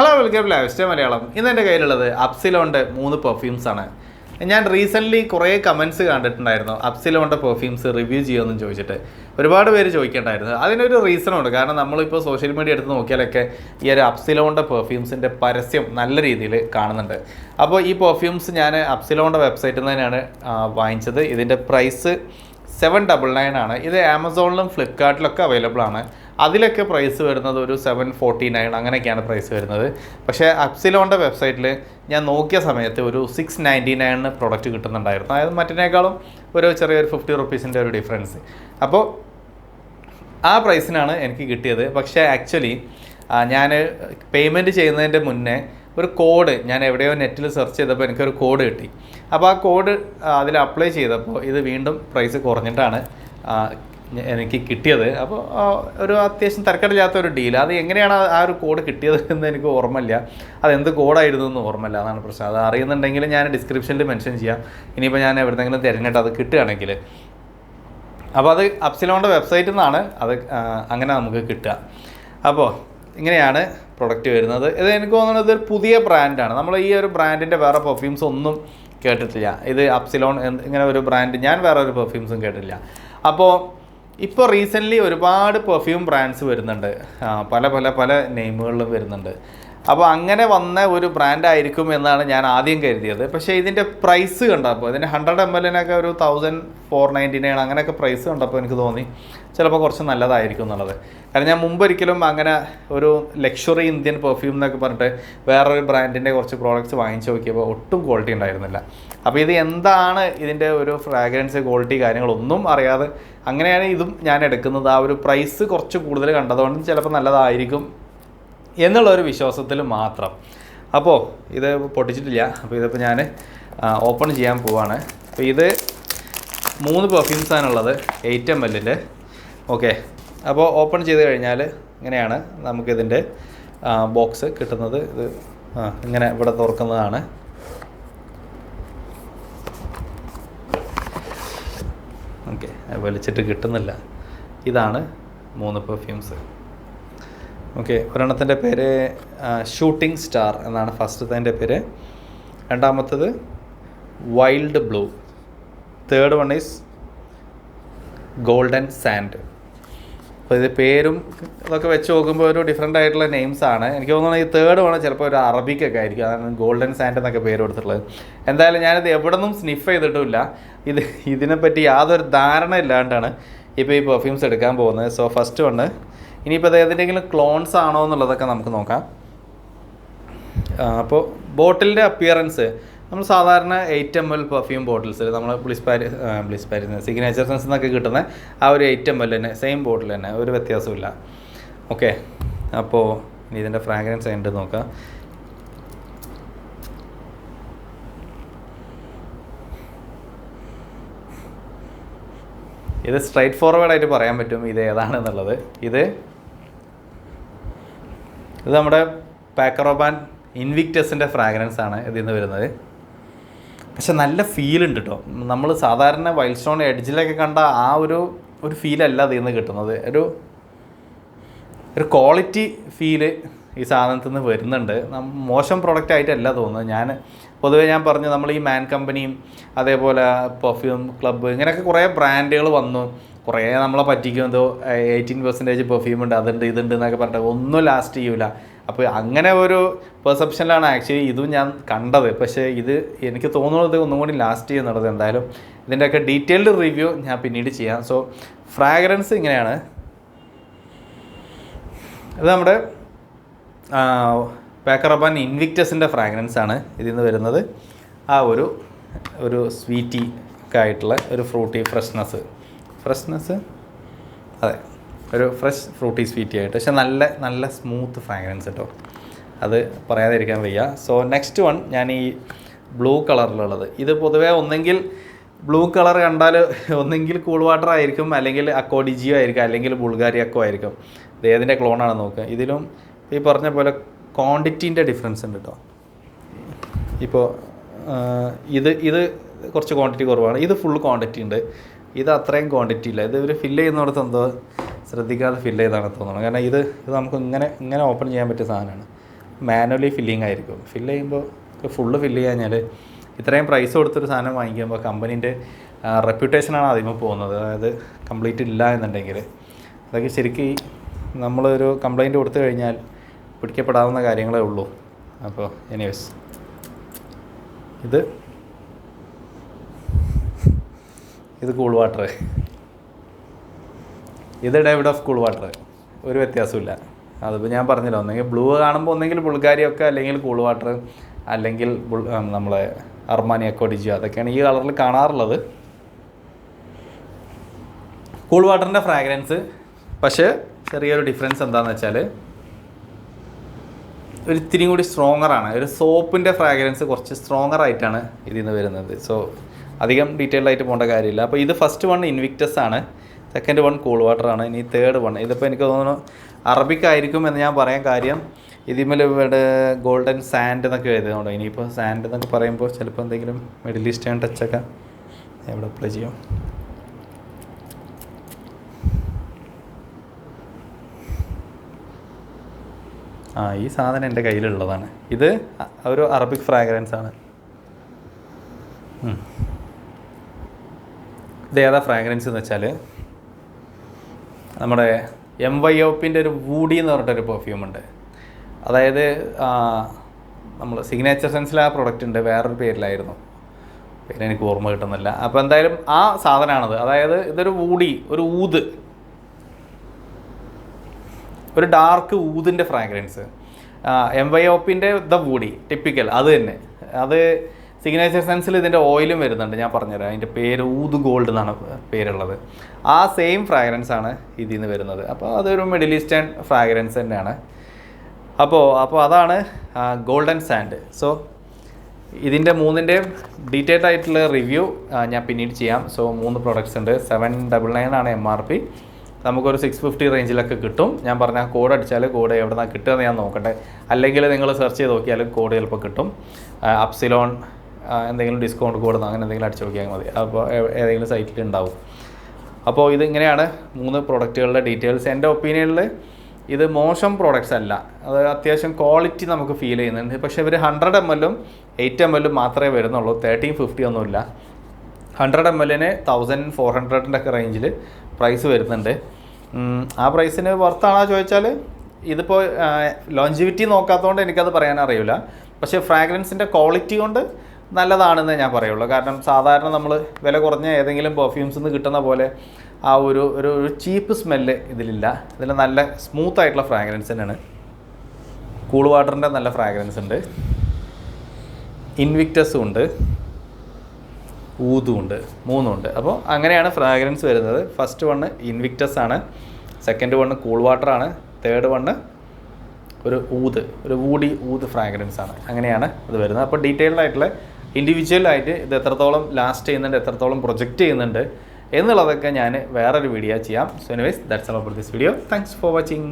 Hello welcome life Malayalam. ഇന്ന് എൻ്റെ കയ്യിലുള്ളത് അപ്സിലോണിൻ്റെ 3 പെർഫ്യൂംസ് ആണ്. ഞാൻ റീസെൻ്റ്ലി കുറേ കമൻറ്റ്സ് കണ്ടിട്ടുണ്ടായിരുന്നു അപ്സിലോണിൻ്റെ പെർഫ്യൂംസ് റിവ്യൂ ചെയ്യുമെന്ന് ചോദിച്ചിട്ട്. ഒരുപാട് പേര് ചോദിക്കേണ്ടായിരുന്നു. അതിനൊരു റീസണുണ്ട്. കാരണം നമ്മളിപ്പോൾ സോഷ്യൽ മീഡിയ എടുത്ത് നോക്കിയാലൊക്കെ ഈ ഒരു അപ്സിലോണിൻ്റെ പെർഫ്യൂംസിൻ്റെ പരസ്യം നല്ല രീതിയിൽ കാണുന്നുണ്ട്. അപ്പോൾ ഈ പെർഫ്യൂംസ് ഞാൻ അപ്സിലോണിൻ്റെ വെബ്സൈറ്റിൽ നിന്ന് തന്നെയാണ് വാങ്ങിച്ചത്. ഇതിൻ്റെ പ്രൈസ് 799 ആണ്. ഇത് ആമസോണിലും ഫ്ലിപ്കാർട്ടിലൊക്കെ അവൈലബിൾ ആണ്. അതിലൊക്കെ പ്രൈസ് വരുന്നത് ഒരു 749 അങ്ങനെയൊക്കെയാണ് പ്രൈസ് വരുന്നത്. പക്ഷേ അപ്സിലോണിൻ്റെ വെബ്സൈറ്റിൽ ഞാൻ നോക്കിയ സമയത്ത് ഒരു 699 പ്രൊഡക്റ്റ് കിട്ടുന്നുണ്ടായിരുന്നു. അതായത് മറ്റിനേക്കാളും ഒരു ചെറിയൊരു 50 റുപ്പീസിൻ്റെ ഒരു ഡിഫറൻസ്. അപ്പോൾ ആ പ്രൈസിനാണ് എനിക്ക് കിട്ടിയത്. പക്ഷേ ആക്ച്വലി ഞാൻ പേയ്മെൻറ്റ് ചെയ്യുന്നതിൻ്റെ മുന്നേ ഒരു കോഡ് ഞാൻ എവിടെയോ നെറ്റിൽ സെർച്ച് ചെയ്തപ്പോൾ എനിക്കൊരു കോഡ് കിട്ടി. അപ്പോൾ ആ കോഡ് അതിൽ അപ്ലൈ ചെയ്തപ്പോൾ ഇത് വീണ്ടും പ്രൈസ് കുറഞ്ഞിട്ടാണ് എനിക്ക് കിട്ടിയത്. അപ്പോൾ ഒരു അത്യാവശ്യം തരക്കേടില്ലാത്ത ഒരു ഡീൽ. അത് എങ്ങനെയാണ് ആ ഒരു കോഡ് കിട്ടിയത് എന്ന് എനിക്ക് ഓർമ്മയില്ല. അതെന്ത് കോഡായിരുന്നു എന്ന് ഓർമ്മയില്ല, അതാണ് പ്രശ്നം. അത് അറിയുന്നുണ്ടെങ്കിൽ ഞാൻ ഡിസ്ക്രിപ്ഷനിൽ മെൻഷൻ ചെയ്യാം. ഇനിയിപ്പോൾ ഞാൻ എവിടെയെങ്കിലും തിരഞ്ഞിട്ട് അത് കിട്ടുകയാണെങ്കിൽ. അപ്പോൾ അത് അപ്സിലോണിൻ്റെ വെബ്സൈറ്റിൽ നിന്നാണ് അത് അങ്ങനെ നമുക്ക് കിട്ടുക. അപ്പോൾ ഇങ്ങനെയാണ് പ്രൊഡക്റ്റ് വരുന്നത്. ഇത് എനിക്ക് തോന്നുന്നത് ഇതൊരു പുതിയ ബ്രാൻഡാണ്. നമ്മൾ ഈ ഒരു ബ്രാൻഡിൻ്റെ വേറെ പെർഫ്യൂംസ് ഒന്നും കേട്ടിട്ടില്ല. ഇത് അപ്സിലോൺ ഇങ്ങനെ ഒരു ബ്രാൻഡ് ഞാൻ വേറെ ഒരു പെർഫ്യൂംസും കേട്ടിട്ടില്ല. അപ്പോൾ ഇപ്പോൾ റീസെൻ്റ്ലി ഒരുപാട് പെർഫ്യൂം ബ്രാൻഡ്സ് വരുന്നുണ്ട്, പല നെയിമുകളിലും വരുന്നുണ്ട്. അപ്പോൾ അങ്ങനെ വന്ന ഒരു ബ്രാൻഡായിരിക്കും എന്നാണ് ഞാൻ ആദ്യം കരുതിയത്. പക്ഷേ ഇതിൻ്റെ പ്രൈസ് കണ്ടപ്പോൾ ഇതിൻ്റെ 100 ml ഒരു 1499 അങ്ങനെയൊക്കെ പ്രൈസ് കണ്ടപ്പോൾ എനിക്ക് തോന്നി ചിലപ്പോൾ കുറച്ച് നല്ലതായിരിക്കും എന്നുള്ളത്. കാരണം ഞാൻ മുമ്പൊരിക്കലും അങ്ങനെ ഒരു ലക്ഷറി ഇന്ത്യൻ പെർഫ്യൂം എന്നൊക്കെ പറഞ്ഞിട്ട് വേറൊരു ബ്രാൻഡിൻ്റെ കുറച്ച് പ്രോഡക്റ്റ്സ് വാങ്ങിച്ച് നോക്കിയപ്പോൾ ഒട്ടും ക്വാളിറ്റി ഉണ്ടായിരുന്നില്ല. അപ്പോൾ ഇത് എന്താണ് ഇതിൻ്റെ ഒരു ഫ്രാഗ്രൻസ് ക്വാളിറ്റി കാര്യങ്ങളൊന്നും അറിയാതെ അങ്ങനെയാണ് ഇതും ഞാൻ എടുക്കുന്നത്. ആ ഒരു പ്രൈസ് കുറച്ച് കൂടുതൽ കണ്ടതുകൊണ്ട് ചിലപ്പോൾ നല്ലതായിരിക്കും എന്നുള്ളൊരു വിശ്വാസത്തിൽ മാത്രം. അപ്പോൾ ഇത് പൊട്ടിച്ചിട്ടില്ല. അപ്പോൾ ഇതിപ്പോൾ ഞാൻ ഓപ്പൺ ചെയ്യാൻ പോവാണ്. അപ്പോൾ ഇത് 3 പെർഫ്യൂംസാണുള്ളത് 8 ml. ഓക്കെ, അപ്പോൾ ഓപ്പൺ ചെയ്ത് കഴിഞ്ഞാൽ ഇങ്ങനെയാണ് നമുക്കിതിൻ്റെ ബോക്സ് കിട്ടുന്നത്. ഇത് ഇങ്ങനെ ഇവിടെ തുറക്കുന്നതാണ്. ഓക്കെ, വലിച്ചിട്ട് കിട്ടുന്നില്ല. ഇതാണ് 3 പെർഫ്യൂംസ്. ഓക്കെ, ഒരെണ്ണത്തിൻ്റെ പേര് ഷൂട്ടിംഗ് സ്റ്റാർ എന്നാണ് ഫസ്റ്റത്തെ പേര്. രണ്ടാമത്തത് wild blue. Third one is golden sand. അപ്പോൾ ഇത് പേരും ഇതൊക്കെ വെച്ച് നോക്കുമ്പോൾ ഒരു ഡിഫറെൻ്റ് ആയിട്ടുള്ള നെയിംസാണ്. എനിക്ക് തോന്നുന്നത് ഈ തേർഡ് വൺ ചിലപ്പോൾ ഒരു അറബിക്കൊക്കെ ആയിരിക്കും, അതാണ് ഗോൾഡൻ സാൻഡ് എന്നൊക്കെ പേര് കൊടുത്തിട്ടുള്ളത്. എന്തായാലും ഞാനിത് എവിടെ നിന്നും സ്നിഫ് ചെയ്തിട്ടുമില്ല. ഇതിനെപ്പറ്റി യാതൊരു ധാരണ ഇല്ലാണ്ടാണ് ഇപ്പോൾ ഈ പെർഫ്യൂംസ് എടുക്കാൻ പോകുന്നത്. So first one. ഇനിയിപ്പോൾ അത് ഏതെങ്കിലും ക്ലോൺസ് ആണോ എന്നുള്ളതൊക്കെ നമുക്ക് നോക്കാം. അപ്പോൾ ബോട്ടിലിൻ്റെ അപ്പിയറൻസ് നമ്മൾ സാധാരണ 8 ml പെർഫ്യൂം ബോട്ടിൽസിൽ നമ്മൾ ബ്ലിസ്പാരി സിഗ്നേച്ചർ സെൻസ് എന്നൊക്കെ കിട്ടുന്ന ആ ഒരു 8 ml തന്നെ സെയിം ബോട്ടിൽ തന്നെ, ഒരു വ്യത്യാസമില്ല. ഓക്കെ, അപ്പോൾ ഇനി ഇതിൻ്റെ ഫ്രാഗ്രൻസ് ഉണ്ട് നോക്കാം. ഇത് സ്ട്രൈറ്റ് ഫോർവേഡായിട്ട് പറയാൻ പറ്റും ഇത് ഏതാണെന്നുള്ളത്. ഇത് നമ്മുടെ പാക്കറോബാൻ ഇൻവിക്ടസിൻ്റെ ഫ്രാഗ്രൻസ് ആണ് ഇതിൽ നിന്ന് വരുന്നത്. പക്ഷെ നല്ല ഫീലുണ്ട് കേട്ടോ. നമ്മൾ സാധാരണ വൈൽഡ് സ്റ്റോൺ എഡ്ജിലൊക്കെ കണ്ട ആ ഒരു ഫീലല്ല ഇതിൽ നിന്ന് കിട്ടുന്നത്. ഒരു ക്വാളിറ്റി ഫീല് ഈ സാധനത്തിൽ നിന്ന് വരുന്നുണ്ട്. മോശം പ്രൊഡക്റ്റ് ആയിട്ടല്ല തോന്നുന്നത്. പൊതുവേ ഞാൻ പറഞ്ഞു, നമ്മൾ ഈ മാൻ കമ്പനിയും അതേപോലെ പെർഫ്യൂം ക്ലബ്ബ് ഇങ്ങനെയൊക്കെ കുറേ ബ്രാൻഡുകൾ വന്നു. കുറേ നമ്മളെ പറ്റിക്കുന്നതോ 18% പെർഫ്യൂം ഉണ്ട്, അതുണ്ട് ഇതുണ്ട് എന്നൊക്കെ പറഞ്ഞിട്ട് ഒന്നും ലാസ്റ്റ് ചെയ്യൂല. അപ്പോൾ അങ്ങനെ ഒരു പെർസെപ്ഷനിലാണ് ആക്ച്വലി ഇതും ഞാൻ കണ്ടത്. പക്ഷേ ഇത് എനിക്ക് തോന്നുന്നത് ഒന്നും കൂടി ലാസ്റ്റ് ചെയ്യുന്നുള്ളത്. എന്തായാലും ഇതിൻ്റെയൊക്കെ ഡീറ്റെയിൽഡ് റിവ്യൂ ഞാൻ പിന്നീട് ചെയ്യാം. സോ ഫ്രാഗ്രൻസ് ഇങ്ങനെയാണ്. ഇത് നമ്മുടെ പാക്കറബാൻ ഇൻവിക്ടസിൻ്റെ ഫ്രാഗ്രൻസ് ആണ് ഇതിൽ നിന്ന് വരുന്നത്. ആ ഒരു സ്വീറ്റി ഒക്കെ ആയിട്ടുള്ള ഒരു ഫ്രൂട്ടി ഫ്രഷ്നെസ് അതെ, ഒരു ഫ്രഷ് ഫ്രൂട്ടി സ്വീറ്റി ആയിട്ട്. പക്ഷെ നല്ല സ്മൂത്ത് ഫ്രാഗ്രൻസ് കേട്ടോ, അത് പറയാതിരിക്കാൻ വയ്യ. സോ നെക്സ്റ്റ് വൺ ഞാൻ ഈ ബ്ലൂ കളറിലുള്ളത്. ഇത് പൊതുവേ ഒന്നെങ്കിൽ ബ്ലൂ കളർ കണ്ടാൽ ഒന്നെങ്കിൽ കൂൾ വാട്ടർ ആയിരിക്കും, അല്ലെങ്കിൽ അക്കോഡിജിയോ ആയിരിക്കും, അല്ലെങ്കിൽ ബുൾഗാരി അക്കോ ആയിരിക്കും. ഇത് ഏതിൻ്റെ ക്ലോണാണെന്ന് നോക്കുക. ഇതിലും ഈ പറഞ്ഞ പോലെ ക്വാണ്ടിറ്റീൻ്റെ ഡിഫറൻസ് ഉണ്ട് കേട്ടോ. ഇപ്പോൾ ഇത് കുറച്ച് ക്വാണ്ടിറ്റി കുറവാണ്. ഇത് ഫുൾ ക്വാണ്ടിറ്റി ഉണ്ട്. ഇത് അത്രയും ക്വാണ്ടിറ്റി ഇല്ല. ഇത് ഇവർ ഫില്ല് ചെയ്യുന്നിടത്ത് എന്തോ ശ്രദ്ധിക്കാതെ ഫില്ല് ചെയ്താണ് തോന്നുന്നത്. കാരണം ഇത് നമുക്ക് ഇങ്ങനെ ഓപ്പൺ ചെയ്യാൻ പറ്റിയ സാധനമാണ്. മാനുവലി ഫില്ലിങ് ആയിരിക്കും. ഫില്ല് ചെയ്യുമ്പോൾ ഫുള്ള് ഫില്ല് ചെയ്യാഞ്ഞാൽ ഇത്രയും പ്രൈസ് കൊടുത്തൊരു സാധനം വാങ്ങിക്കുമ്പോൾ കമ്പനീൻ്റെ റെപ്യൂട്ടേഷനാണ് അതിന് പോകുന്നത്. അതായത് കംപ്ലീറ്റ് ഇല്ല എന്നുണ്ടെങ്കിൽ അതൊക്കെ ശരിക്കും നമ്മളൊരു കംപ്ലൈൻറ്റ് കൊടുത്തു കഴിഞ്ഞാൽ പിടിക്കപ്പെടാവുന്ന കാര്യങ്ങളേ ഉള്ളൂ. അപ്പോൾ എനിവേസ് ഇത് കൂൾ വാട്ടർ, ഇത് ഡേവിഡ് ഓഫ് കൂൾ വാട്ടർ, ഒരു വ്യത്യാസമില്ല. അതിപ്പോൾ ഞാൻ പറഞ്ഞല്ലോ, ഒന്നെങ്കിൽ ബ്ലൂ കാണുമ്പോൾ ഒന്നെങ്കിൽ ബുൾഗാരിയൊക്കെ, അല്ലെങ്കിൽ കൂൾ വാട്ടർ, അല്ലെങ്കിൽ നമ്മളെ അർമാനി അക്കോഡിജിയോ, അതൊക്കെയാണ് ഈ കളറിൽ കാണാറുള്ളത്. കൂൾ വാട്ടറിൻ്റെ ഫ്രാഗ്രൻസ് പക്ഷേ ചെറിയൊരു ഡിഫറൻസ് എന്താണെന്ന് വെച്ചാൽ ഒരു ഇത്തിരി കൂടി സ്ട്രോങ്ങറാണ്. ഒരു സോപ്പിൻ്റെ ഫ്രാഗ്രൻസ് കുറച്ച് സ്ട്രോങ്ങറായിട്ടാണ് ഇതിൽ നിന്ന് വരുന്നത്. സോ അധികം ഡീറ്റെയിൽഡ് ആയിട്ട് പോകേണ്ട കാര്യമില്ല. അപ്പോൾ ഇത് ഫസ്റ്റ് വൺ ഇൻവിക്ടസ് ആണ്, സെക്കൻഡ് വൺ കൂൾ വാട്ടറാണ്, ഇനി തേർഡ് വൺ ഇതിപ്പോൾ എനിക്ക് തോന്നുന്നു അറബിക് ആയിരിക്കും എന്ന് ഞാൻ പറയാൻ കാര്യം ഇതിന്മേൽ ഇവിടെ ഗോൾഡൻ സാൻഡ് എന്നൊക്കെ എഴുതുന്നുണ്ടോ. ഇനിയിപ്പോൾ സാൻഡ് എന്നൊക്കെ പറയുമ്പോൾ ചിലപ്പോൾ എന്തെങ്കിലും മിഡിൽ ഈസ്റ്റേൺ ടച്ചൊക്കെ എവിടെ അപ്ലൈ ചെയ്യാം. ഈ സാധനം എൻ്റെ കയ്യിലുള്ളതാണ്. ഇത് ഒരു അറബിക് ഫ്രാഗ്രൻസ് ആണ്. ഇത് ഏതാ ഫ്രാഗ്രൻസ് എന്ന് വെച്ചാൽ നമ്മുടെ MYOPൻ്റെ ഒരു വൂഡി എന്ന് പറഞ്ഞിട്ടൊരു പെർഫ്യൂം ഉണ്ട്. അതായത് നമ്മൾ സിഗ്നേച്ചർ സെൻസിൽ ആ പ്രൊഡക്റ്റ് ഉണ്ട്, വേറൊരു പേരിലായിരുന്നു, പേര് എനിക്ക് ഓർമ്മ കിട്ടുന്നില്ല. അപ്പോൾ എന്തായാലും ആ സാധനമാണത്. അതായത് ഇതൊരു വൂഡി, ഒരു ഊത്, ഒരു ഡാർക്ക് ഊതിൻ്റെ ഫ്രാഗ്രൻസ്. MYOPൻ്റെ ദ വൂഡി ടിപ്പിക്കൽ അത് തന്നെ. അത് സിഗ്നേച്ചർ സെൻസിൽ ഇതിൻ്റെ ഓയിലും വരുന്നുണ്ട്, ഞാൻ പറഞ്ഞുതരാം. അതിൻ്റെ പേര് ഊത് ഗോൾഡ് എന്നാണ് പേരുള്ളത്. ആ സെയിം ഫ്രാഗ്രൻസ് ആണ് ഇതിൽ നിന്ന് വരുന്നത്. അപ്പോൾ അതൊരു മിഡിൽ ഈസ്റ്റേൺ ഫ്രാഗ്രൻസ് തന്നെയാണ്. അപ്പോൾ അതാണ് ഗോൾഡൻ സാൻഡ്. സോ ഇതിൻ്റെ മൂന്നിൻ്റെയും ഡീറ്റെയിൽഡ് ആയിട്ടുള്ള റിവ്യൂ ഞാൻ പിന്നീട് ചെയ്യാം. സോ 3 പ്രോഡക്റ്റ്സ് ഉണ്ട്. 799 ആണ് MRP. നമുക്കൊരു 650 റേഞ്ചിലൊക്കെ കിട്ടും. ഞാൻ പറഞ്ഞ കോഡ് അടിച്ചാൽ കോഡ് എവിടെ നിന്നാണ് കിട്ടുകയെന്ന് ഞാൻ നോക്കട്ടെ. അല്ലെങ്കിൽ നിങ്ങൾ സെർച്ച് ചെയ്ത് നോക്കിയാലും കോഡ് ചിലപ്പോൾ കിട്ടും. അപ്സിലോൺ എന്തെങ്കിലും ഡിസ്കൗണ്ട് കോഡ് അങ്ങനെ എന്തെങ്കിലും അടിച്ച് നോക്കിയാൽ മതി. അപ്പോൾ ഏതെങ്കിലും സൈറ്റിൽ ഉണ്ടാവും. അപ്പോൾ ഇതിങ്ങനെയാണ് 3 പ്രോഡക്റ്റുകളുടെ ഡീറ്റെയിൽസ്. എൻ്റെ ഒപ്പീനിയനിൽ ഇത് മോശം പ്രോഡക്റ്റ്സ് അല്ല. അത് അത്യാവശ്യം ക്വാളിറ്റി നമുക്ക് ഫീൽ ചെയ്യുന്നുണ്ട്. പക്ഷേ ഇവർ 100 ml 8 ml മാത്രമേ വരുന്നുള്ളൂ. 1350 ഒന്നുമില്ല. 100 ml 1400 ഒക്കെ റേഞ്ചിൽ പ്രൈസ് വരുന്നുണ്ട്. ആ പ്രൈസിന് വർത്താണോ ചോദിച്ചാൽ ഇതിപ്പോൾ ലോഞ്ചിവിറ്റി നോക്കാത്തതുകൊണ്ട് എനിക്കത് പറയാനറിയില്ല. പക്ഷേ ഫ്രാഗ്രൻസിൻ്റെ ക്വാളിറ്റി കൊണ്ട് നല്ലതാണെന്ന് ഞാൻ പറയുള്ളൂ. കാരണം സാധാരണ നമ്മൾ വില കുറഞ്ഞ ഏതെങ്കിലും പെർഫ്യൂംസിൽ നിന്ന് കിട്ടുന്ന പോലെ ആ ഒരു ചീപ്പ് സ്മെല്ല് ഇതിലില്ല. ഇതിൽ നല്ല സ്മൂത്ത് ആയിട്ടുള്ള ഫ്രാഗ്രൻസ് തന്നെയാണ്. കൂൾ വാട്ടറിൻ്റെ നല്ല ഫ്രാഗ്രൻസ് ഉണ്ട്, ഇൻവിക്ടസും ഉണ്ട്, ഊതും ഉണ്ട്, 3 ഉണ്ട്. അപ്പോൾ അങ്ങനെയാണ് ഫ്രാഗ്രൻസ് വരുന്നത്. ഫസ്റ്റ് വണ്ണ് ഇൻവിക്ടസ് ആണ്, സെക്കൻഡ് വണ്ണ് കൂൾ വാട്ടറാണ്, തേർഡ് വണ്ണ് ഒരു വൂഡി ഫ്രാഗ്രൻസ് ആണ്. അങ്ങനെയാണ് ഇത് വരുന്നത്. അപ്പോൾ ഡീറ്റെയിൽഡ് ആയിട്ടുള്ള ഇൻഡിവിജ്വലായിട്ട് ഇത് എത്രത്തോളം ലാസ്റ്റ് ചെയ്യുന്നുണ്ട്, എത്രത്തോളം പ്രൊജക്റ്റ് ചെയ്യുന്നുണ്ട് എന്നുള്ളതൊക്കെ ഞാൻ വേറൊരു വീഡിയോ ചെയ്യാം. So anyways that's all for this video. Thanks for watching.